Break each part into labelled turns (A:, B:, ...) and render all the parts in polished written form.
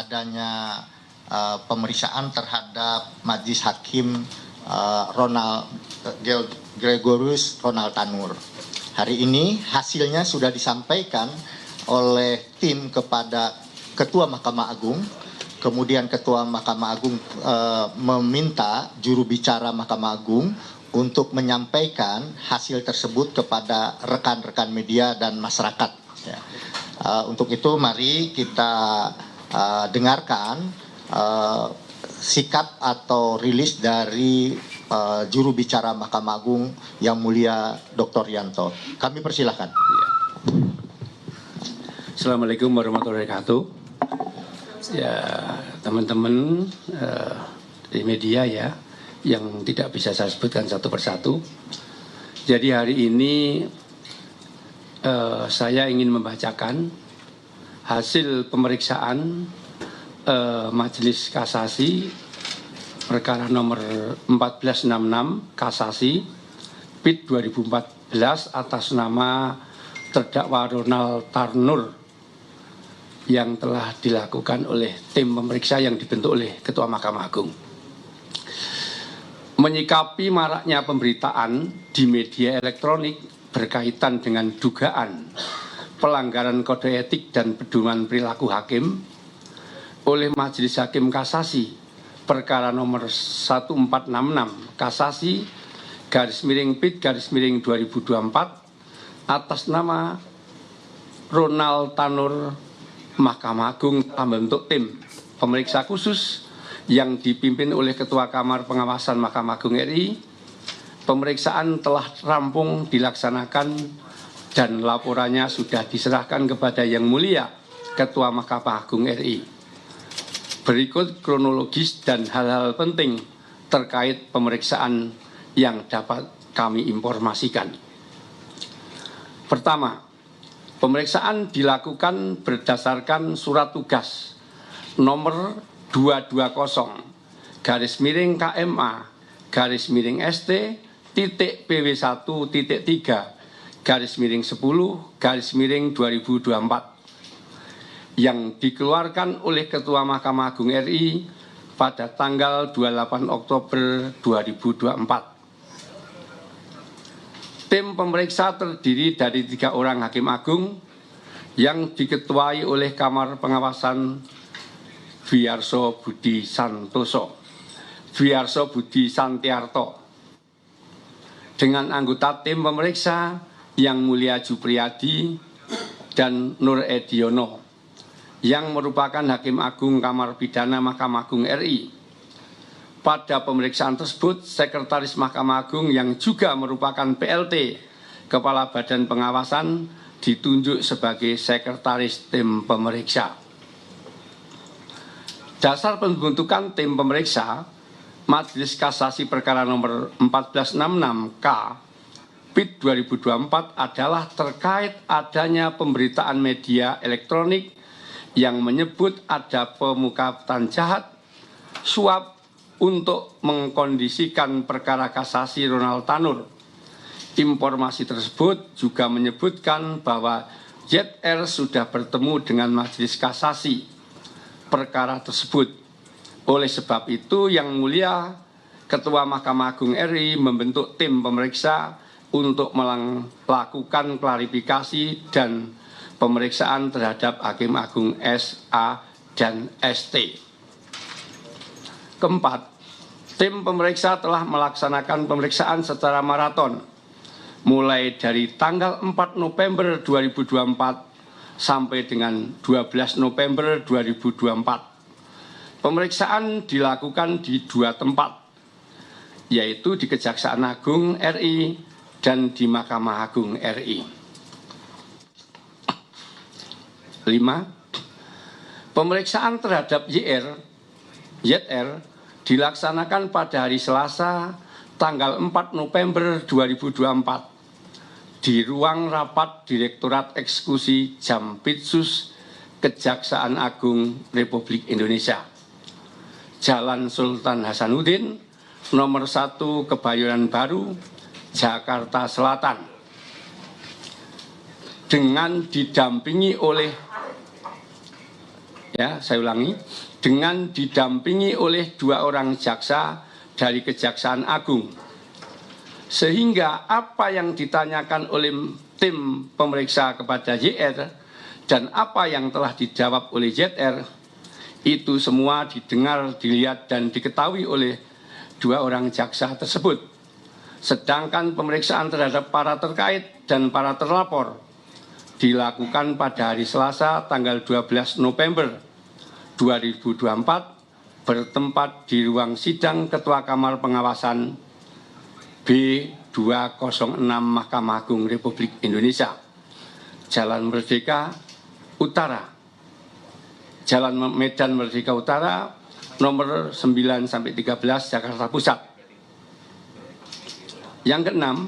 A: adanya pemeriksaan terhadap Majelis Hakim Gregorius Ronald Tanur. Hari ini hasilnya sudah disampaikan oleh tim kepada Ketua Mahkamah Agung. Kemudian Ketua Mahkamah Agung meminta juru bicara Mahkamah Agung untuk menyampaikan hasil tersebut kepada rekan-rekan media dan masyarakat. Ya. Untuk itu mari kita dengarkan sikap atau rilis dari juru bicara Mahkamah Agung yang mulia Dr. Rianto. Kami persilahkan.
B: Assalamualaikum warahmatullahi wabarakatuh. Ya, teman-teman di media ya, yang tidak bisa saya sebutkan satu persatu. Jadi hari ini saya ingin membacakan hasil pemeriksaan Majelis Kasasi perkara nomor 1466 Kasasi PIT 2014 atas nama terdakwa Ronald Tanur yang telah dilakukan oleh tim pemeriksa yang dibentuk oleh Ketua Mahkamah Agung. Menyikapi maraknya pemberitaan di media elektronik berkaitan dengan dugaan pelanggaran kode etik dan pedoman perilaku hakim oleh Majelis Hakim Kasasi perkara nomor 1466 Kasasi /PIT /2024 atas nama Ronald Tanur, Mahkamah Agung telah membentuk tim pemeriksa khusus yang dipimpin oleh Ketua Kamar Pengawasan Mahkamah Agung RI. Pemeriksaan telah rampung dilaksanakan dan laporannya sudah diserahkan kepada Yang Mulia Ketua Mahkamah Agung RI. Berikut kronologis dan hal-hal penting terkait pemeriksaan yang dapat kami informasikan. Pertama, pemeriksaan dilakukan berdasarkan surat tugas nomor 222/KMA/MT-PW1-3/10/2024 yang dikeluarkan oleh Ketua Mahkamah Agung RI pada tanggal 28 Oktober 2024. Tim pemeriksa terdiri dari 3 orang hakim agung yang diketuai oleh Kamar Pengawasan Wiarso Budi Santiarto, dengan anggota tim pemeriksa Yang Mulia Jupriyadi dan Nur Ediono yang merupakan Hakim Agung Kamar Pidana Mahkamah Agung RI. Pada pemeriksaan tersebut, Sekretaris Mahkamah Agung yang juga merupakan PLT Kepala Badan Pengawasan ditunjuk sebagai Sekretaris Tim Pemeriksa. Dasar pembentukan tim pemeriksa Majelis Kasasi perkara nomor 1466 K PIT 2024 adalah terkait adanya pemberitaan media elektronik yang menyebut ada pemufakatan jahat, suap untuk mengkondisikan perkara kasasi Ronald Tanur. Informasi tersebut juga menyebutkan bahwa ZR sudah bertemu dengan Majelis Kasasi perkara tersebut. Oleh sebab itu, Yang Mulia Ketua Mahkamah Agung RI membentuk tim pemeriksa untuk melakukan klarifikasi dan pemeriksaan terhadap Hakim Agung SA dan ST. Keempat, tim pemeriksa telah melaksanakan pemeriksaan secara maraton mulai dari tanggal 4 November 2024 sampai dengan 12 November 2024. Pemeriksaan dilakukan di 2 tempat, yaitu di Kejaksaan Agung RI dan di Mahkamah Agung RI. 5. Pemeriksaan terhadap ZR dilaksanakan pada hari Selasa tanggal 4 November 2024 di ruang rapat Direktorat Eksekusi Jampitsus Kejaksaan Agung Republik Indonesia, Jalan Sultan Hasanuddin, nomor 1 Kebayoran Baru, Jakarta Selatan, dengan didampingi oleh Ya, saya ulangi, dengan didampingi oleh 2 orang jaksa dari Kejaksaan Agung. Sehingga apa yang ditanyakan oleh tim pemeriksa kepada JR dan apa yang telah dijawab oleh ZR itu semua didengar, dilihat dan diketahui oleh 2 orang jaksa tersebut. Sedangkan pemeriksaan terhadap para terkait dan para terlapor dilakukan pada hari Selasa tanggal 12 November 2024 bertempat di ruang sidang Ketua Kamar Pengawasan B206 Mahkamah Agung Republik Indonesia, Jalan Merdeka Utara, Jalan Medan Merdeka Utara, nomor 9-13 Jakarta Pusat. Yang keenam,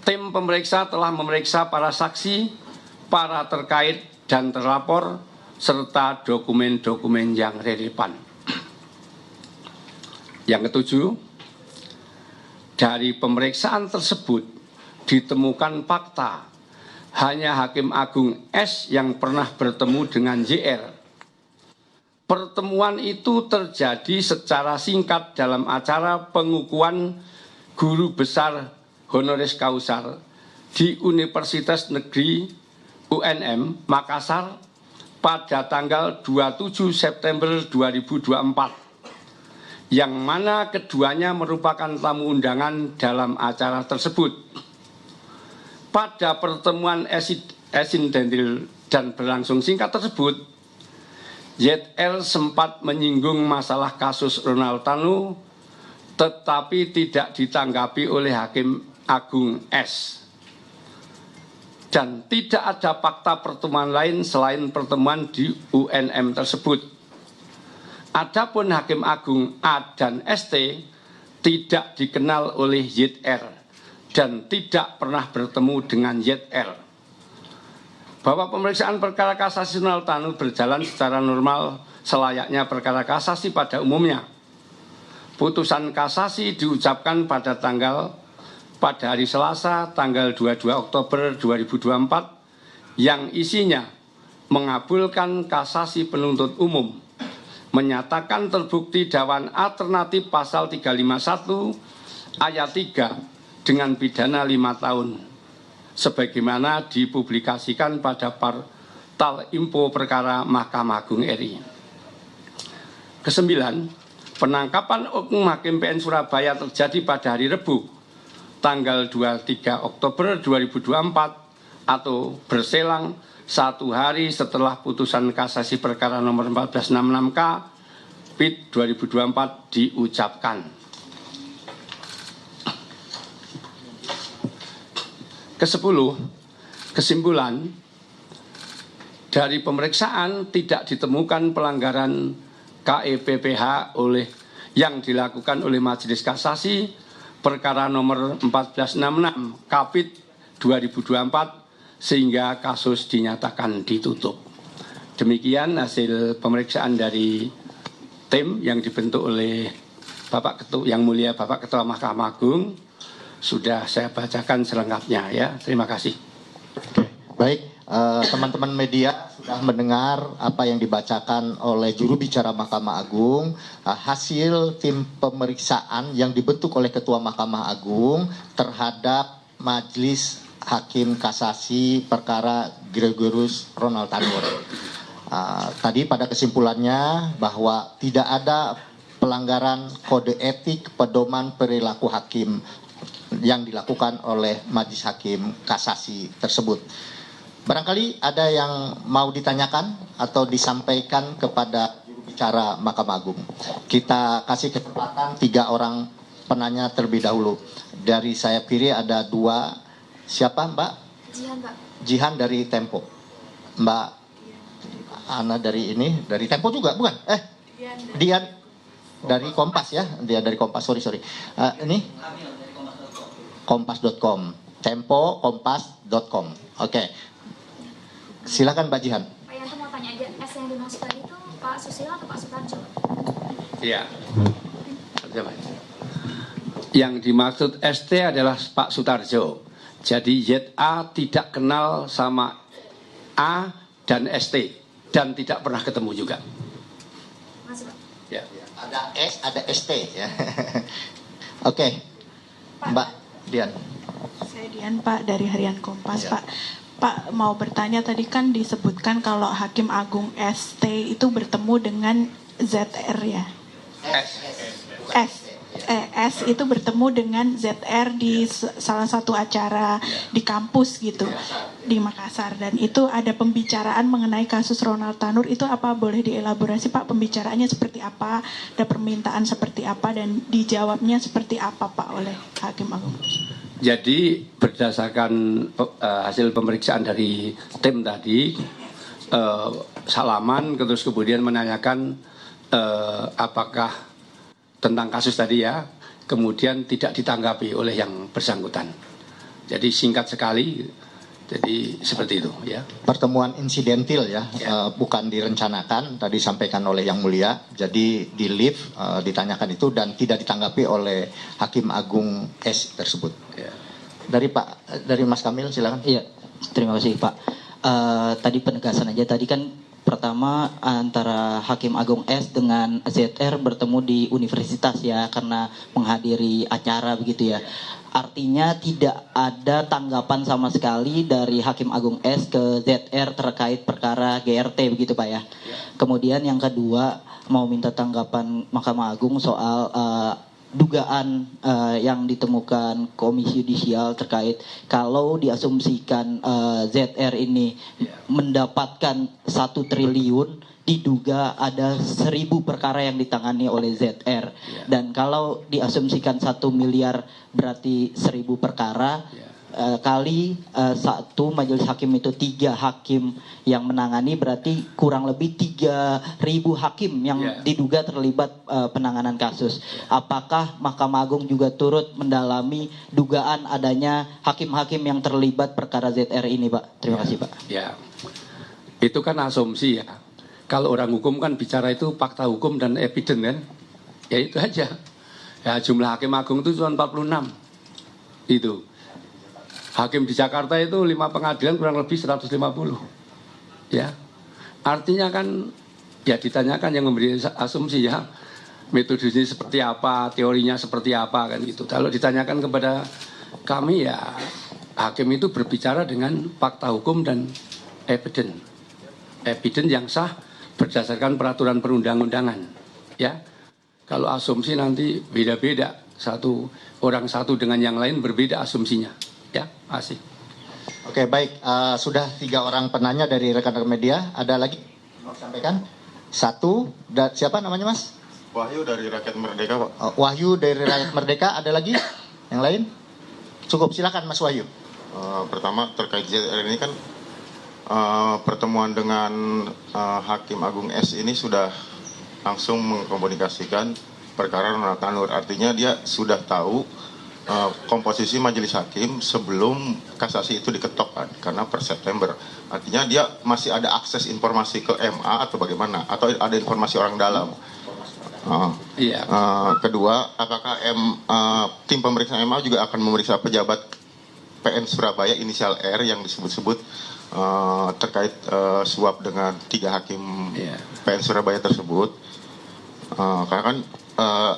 B: tim pemeriksa telah memeriksa para saksi, para terkait dan terlapor, serta dokumen-dokumen yang relevan. Yang ketujuh, dari pemeriksaan tersebut ditemukan fakta hanya Hakim Agung S yang pernah bertemu dengan JR. Pertemuan itu terjadi secara singkat dalam acara pengukuhan guru besar honoris causa di Universitas Negeri UNM Makassar pada tanggal 27 September 2024, yang mana keduanya merupakan tamu undangan dalam acara tersebut. Pada pertemuan esindentil dan berlangsung singkat tersebut, ZR sempat menyinggung masalah kasus Ronald Tanu, tetapi tidak ditanggapi oleh Hakim Agung S. Dan tidak ada fakta pertemuan lain selain pertemuan di UNM tersebut. Adapun Hakim Agung A dan ST tidak dikenal oleh ZR dan tidak pernah bertemu dengan ZR. Bahwa pemeriksaan perkara kasasi Ronald Tanu berjalan secara normal selayaknya perkara kasasi pada umumnya. Putusan kasasi diucapkan pada hari Selasa tanggal 22 Oktober 2024 yang isinya mengabulkan kasasi penuntut umum, menyatakan terbukti dakwaan alternatif pasal 351 ayat 3 dengan pidana 5 tahun sebagaimana dipublikasikan pada portal info perkara Mahkamah Agung RI. Kesembilan, penangkapan Oknum Hakim PN Surabaya terjadi pada hari Rabu tanggal 23 Oktober 2024 atau berselang 1 hari setelah putusan kasasi perkara nomor 1466K PIT 2024 diucapkan. Kesepuluh, kesimpulan dari pemeriksaan tidak ditemukan pelanggaran KEPPH yang dilakukan oleh Majelis Kasasi perkara nomor 1466 Kapit 2024 sehingga kasus dinyatakan ditutup. Demikian hasil pemeriksaan dari tim yang dibentuk oleh Bapak Ketua yang mulia Bapak Ketua Mahkamah Agung. Sudah saya bacakan selengkapnya ya. Terima kasih.
A: Baik, teman-teman media sudah mendengar apa yang dibacakan oleh juru bicara Mahkamah Agung, hasil tim pemeriksaan yang dibentuk oleh Ketua Mahkamah Agung terhadap Majelis Hakim Kasasi perkara Gregorius Ronald Tanur. Tadi pada kesimpulannya bahwa tidak ada pelanggaran kode etik pedoman perilaku hakim yang dilakukan oleh Majelis Hakim Kasasi tersebut. Barangkali ada yang mau ditanyakan atau disampaikan kepada juru bicara Mahkamah Agung. Kita kasih kesempatan 3 orang penanya terlebih dahulu. Dari saya kiri ada 2. Siapa Mbak?
C: Jihan, Pak.
A: Jihan dari Tempo. Mbak Ana dari Tempo juga bukan? Dian dari Kompas ya. Dia dari Kompas, sorry. Ini kompas.com. Tempo kompas.com. Oke. Silakan Mbak Jihan.
C: Pak Yanto mau tanya aja, S yang dimaksud tadi itu Pak Susilo atau Pak Sutarjo?
B: Iya. Yang dimaksud ST adalah Pak Sutarjo. Jadi ZA tidak kenal sama A dan ST. dan tidak pernah ketemu juga.
C: Masih Pak.
B: Ya.
A: Ada S, ada ST ya. Oke, Mbak Dian.
D: Saya Dian Pak dari Harian Kompas
A: Ya.
D: Pak. Pak mau bertanya tadi kan disebutkan kalau Hakim Agung ST itu bertemu dengan ZR ya. S itu bertemu dengan ZR di salah satu acara di kampus gitu di Makassar, dan itu ada pembicaraan mengenai kasus Ronald Tanur. Itu apa boleh dielaborasi Pak, pembicaraannya seperti apa, ada permintaan seperti apa, dan dijawabnya seperti apa Pak oleh Hakim Agung?
B: Jadi berdasarkan hasil pemeriksaan dari tim tadi, salaman terus kemudian menanyakan apakah tentang kasus tadi ya, kemudian tidak ditanggapi oleh yang bersangkutan. Jadi singkat sekali, jadi seperti itu ya.
A: Pertemuan insidentil ya,
B: Ya.
A: bukan direncanakan, tadi sampaikan oleh Yang Mulia. Jadi di lift ditanyakan itu dan tidak ditanggapi oleh Hakim Agung S tersebut.
B: Ya.
A: Dari Mas Kamil silakan.
E: Iya, terima kasih Pak. Tadi penegasan aja, tadi kan pertama antara Hakim Agung S dengan ZR bertemu di universitas ya, karena menghadiri acara begitu ya. Artinya tidak ada tanggapan sama sekali dari Hakim Agung S ke ZR terkait perkara GRT begitu Pak ya. Kemudian yang kedua, mau minta tanggapan Mahkamah Agung soal dugaan yang ditemukan Komisi Yudisial terkait kalau diasumsikan ZR ini mendapatkan 1 triliun, diduga ada 1.000 perkara yang ditangani oleh ZR, dan kalau diasumsikan 1 miliar berarti 1.000 perkara kali 1 majelis hakim itu 3 hakim yang menangani, berarti kurang lebih 3.000 hakim yang diduga terlibat penanganan kasus. Apakah Mahkamah Agung juga turut mendalami dugaan adanya hakim-hakim yang terlibat perkara ZR ini Pak? Terima kasih Pak.
B: Ya, itu kan asumsi ya. Kalau orang hukum kan bicara itu fakta hukum dan evidence kan. Ya itu aja. Ya jumlah hakim agung itu cuma 46. Itu. Hakim di Jakarta itu 5 pengadilan kurang lebih 150. Ya. Artinya kan ya ditanyakan yang memberi asumsi ya. Metodenya seperti apa, teorinya seperti apa kan gitu. Kalau ditanyakan kepada kami ya, hakim itu berbicara dengan fakta hukum dan evidence. Evidence yang sah berdasarkan peraturan perundang-undangan. Ya. Kalau asumsi nanti beda-beda. Orang satu dengan yang lain berbeda asumsinya. Ya, masih.
A: Oke, baik. Sudah 3 orang penanya dari rekan-rekan media. Ada lagi mau sampaikan? 1. Siapa namanya Mas?
F: Wahyu dari Rakyat Merdeka Pak.
A: Wahyu dari Rakyat Merdeka. Ada lagi? Yang lain? Cukup, silakan Mas Wahyu.
F: Pertama terkait ZR ini kan pertemuan dengan Hakim Agung S ini sudah langsung mengkomunikasikan perkara Ronald Tanur. Artinya dia sudah tahu komposisi majelis hakim sebelum kasasi itu diketok kan, karena per September. Artinya dia masih ada akses informasi ke MA atau bagaimana? Atau ada informasi orang dalam?
B: Iya.
F: Kedua, apakah tim pemeriksa MA juga akan memeriksa pejabat PN Surabaya inisial R yang disebut-sebut terkait suap dengan 3 hakim PN Surabaya tersebut? Karena kan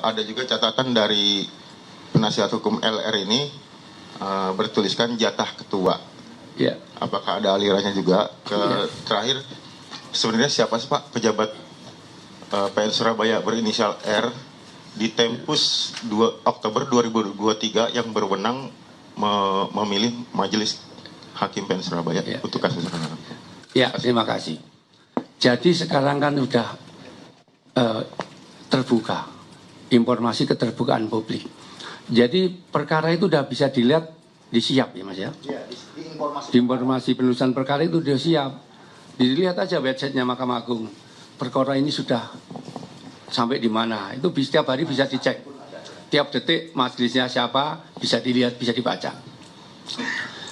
F: ada juga catatan dari penasihat hukum LR ini bertuliskan jatah ketua. Apakah ada alirannya juga? Terakhir, sebenarnya siapa sih Pak pejabat PN Surabaya berinisial R di Tempus 2 Oktober 2023 yang berwenang memilih majelis hakim PN Surabaya untuk kasus sekarang?
B: Ya, terima kasih. Jadi sekarang kan sudah terbuka informasi keterbukaan publik. Jadi perkara itu sudah bisa dilihat, disiap ya Mas ya. Di informasi penulisan perkara itu sudah siap. Dilihat aja websitenya Mahkamah Agung. Perkara ini sudah sampai di mana. Itu setiap hari bisa dicek. Tiap detik majelisnya siapa bisa dilihat, bisa dibaca.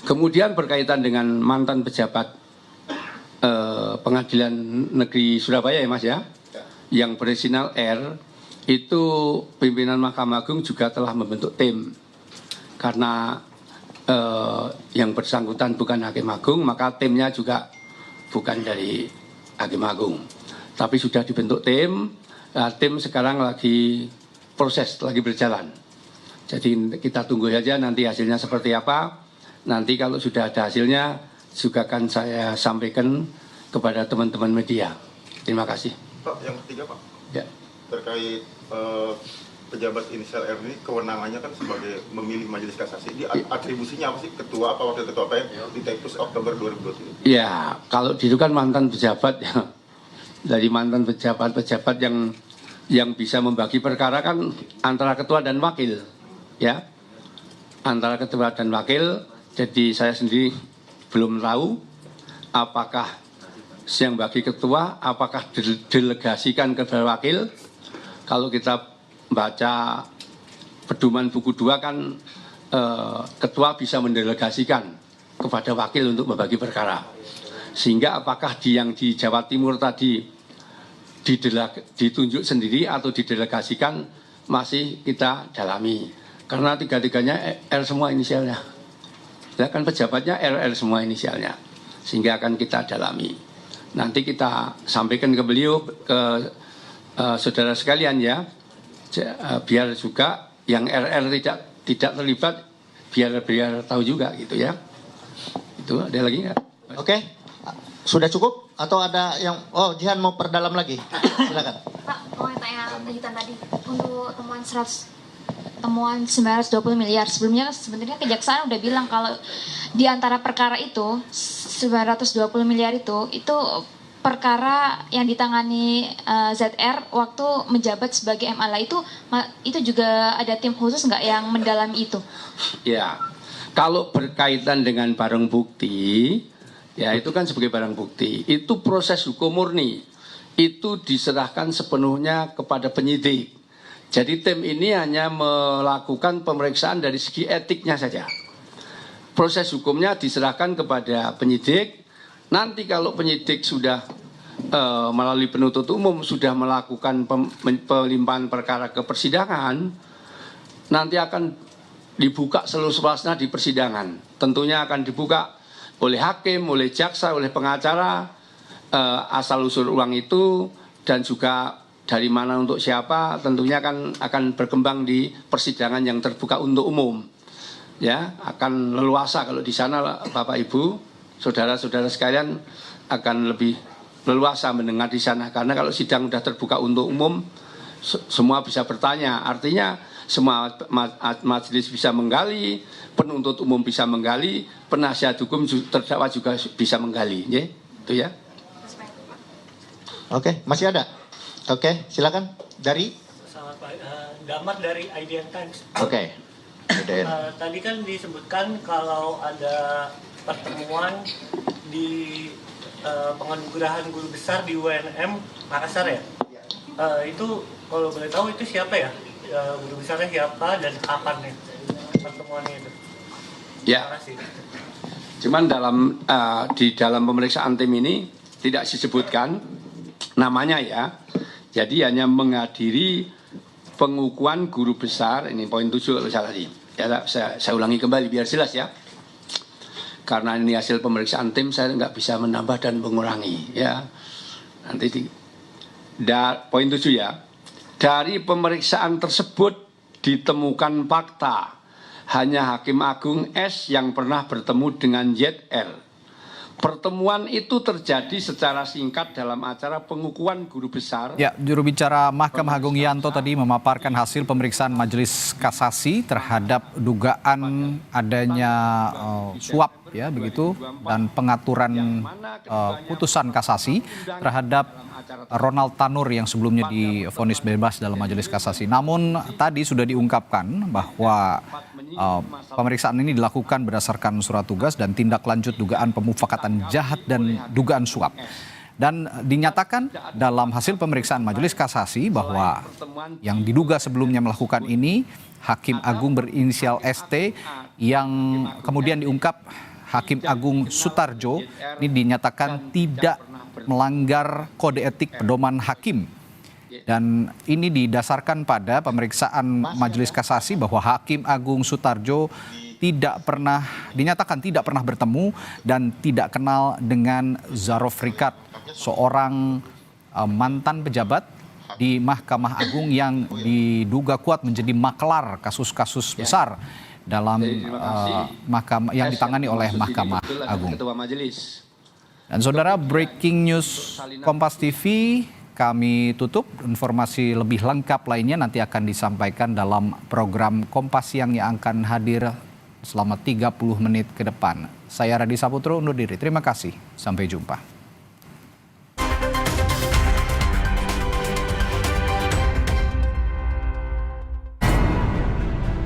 B: Kemudian berkaitan dengan mantan pejabat Pengadilan Negeri Surabaya ya Mas ya, yang berinisial R, itu pimpinan Mahkamah Agung juga telah membentuk tim. Karena yang bersangkutan bukan Hakim Agung, maka timnya juga bukan dari Hakim Agung. Tapi sudah dibentuk tim, tim sekarang lagi proses, lagi berjalan. Jadi kita tunggu saja nanti hasilnya seperti apa. Nanti kalau sudah ada hasilnya juga akan saya sampaikan kepada teman-teman media. Terima kasih.
F: Pak, yang ketiga Pak,
B: Ya.
F: terkait pejabat inisial R ini kewenangannya kan sebagai memilih majelis kasasi. Ini atribusinya apa sih? Ketua apa wakil ketua PM di Tepus Oktober 2020?
B: Ya, kalau itu kan mantan pejabat ya. Dari mantan pejabat-pejabat yang bisa membagi perkara kan antara ketua dan wakil, ya. Antara ketua dan wakil. Jadi saya sendiri belum tahu apakah yang bagi ketua, apakah didelegasikan ke wakil. Kalau kita baca pedoman buku 2 kan ketua bisa mendelegasikan kepada wakil untuk membagi perkara. Sehingga apakah yang di Jawa Timur tadi ditunjuk sendiri atau didelegasikan masih kita dalami. Karena tiga-tiganya R semua inisialnya. Ya kan pejabatnya RR semua inisialnya. Sehingga akan kita dalami. Nanti kita sampaikan ke beliau, ke saudara sekalian ya. Biar juga yang RR tidak terlibat biar tahu juga gitu ya. Itu ada lagi nggak?
A: Oke, sudah cukup atau ada yang Jihan mau perdalam lagi? Silakan.
C: Pak, mau tanya lanjutan tadi untuk temuan 920 miliar. Sebelumnya sebenarnya kejaksaan udah bilang kalau di antara perkara itu 920 miliar itu perkara yang ditangani ZR waktu menjabat sebagai MA itu juga ada tim khusus nggak yang mendalami itu?
B: Ya, kalau berkaitan dengan barang bukti, ya itu kan sebagai barang bukti. Itu proses hukum murni. Itu diserahkan sepenuhnya kepada penyidik. Jadi tim ini hanya melakukan pemeriksaan dari segi etiknya saja. Proses hukumnya diserahkan kepada penyidik. Nanti kalau penyidik sudah melalui penuntut umum sudah melakukan pelimpahan perkara ke persidangan, nanti akan dibuka seluas-luasnya di persidangan. Tentunya akan dibuka oleh hakim, oleh jaksa, oleh pengacara, asal-usul uang itu, dan juga dari mana untuk siapa, tentunya akan berkembang di persidangan yang terbuka untuk umum. Ya, akan leluasa kalau di sana Bapak Ibu, saudara-saudara sekalian akan lebih leluasa mendengar di sana. Karena kalau sidang sudah terbuka untuk umum, semua bisa bertanya. Artinya semua majelis bisa menggali, penuntut umum bisa menggali, penasihat hukum terdakwa juga bisa menggali. Ya, itu ya.
A: Oke, masih ada? Oke, silakan. Dari?
G: Selamat pagi, Damar dari IDN Times.
A: Oke.
G: Tadi kan disebutkan kalau ada pertemuan di penganugerahan guru besar di UNM Makassar ya. Itu kalau boleh tahu itu siapa ya? Guru besarnya siapa dan kapan ya pertemuannya itu?
B: Ya.
G: Terima kasih.
B: Cuman di dalam pemeriksaan tim ini tidak disebutkan namanya ya. Jadi hanya menghadiri pengukuhan guru besar, ini poin 7 kalau salah sih. Ya, saya ulangi kembali biar jelas ya. Karena ini hasil pemeriksaan tim, saya nggak bisa menambah dan mengurangi ya. Nanti poin 7 ya. Dari pemeriksaan tersebut ditemukan fakta hanya Hakim Agung S yang pernah bertemu dengan ZR. Pertemuan itu terjadi secara singkat dalam acara pengukuhan guru besar.
H: Ya, juru bicara Mahkamah Agung Yanto tadi memaparkan hasil pemeriksaan Majelis Kasasi terhadap dugaan adanya suap ya begitu dan pengaturan putusan kasasi terhadap Ronald Tanur yang sebelumnya divonis bebas dalam Majelis Kasasi. Namun tadi sudah diungkapkan bahwa pemeriksaan ini dilakukan berdasarkan surat tugas dan tindak lanjut dugaan pemufakatan jahat dan dugaan suap. Dan dinyatakan dalam hasil pemeriksaan Majelis Kasasi bahwa yang diduga sebelumnya melakukan ini Hakim Agung berinisial ST yang kemudian diungkap Hakim Agung Sutarjo ini dinyatakan tidak melanggar kode etik pedoman hakim. Dan ini didasarkan pada pemeriksaan Majelis Kasasi bahwa Hakim Agung Sutarjo dinyatakan tidak pernah bertemu dan tidak kenal dengan Zarof Rikat, seorang mantan pejabat di Mahkamah Agung yang diduga kuat menjadi maklar kasus-kasus besar dalam mahkamah yang ditangani oleh Mahkamah Agung.
B: Ketua Majelis.
H: Dan saudara, breaking news Kompas TV kami tutup. Informasi lebih lengkap lainnya nanti akan disampaikan dalam program Kompas Siang yang akan hadir selama 30 menit ke depan. Saya Radi Saputro undur diri. Terima kasih. Sampai jumpa.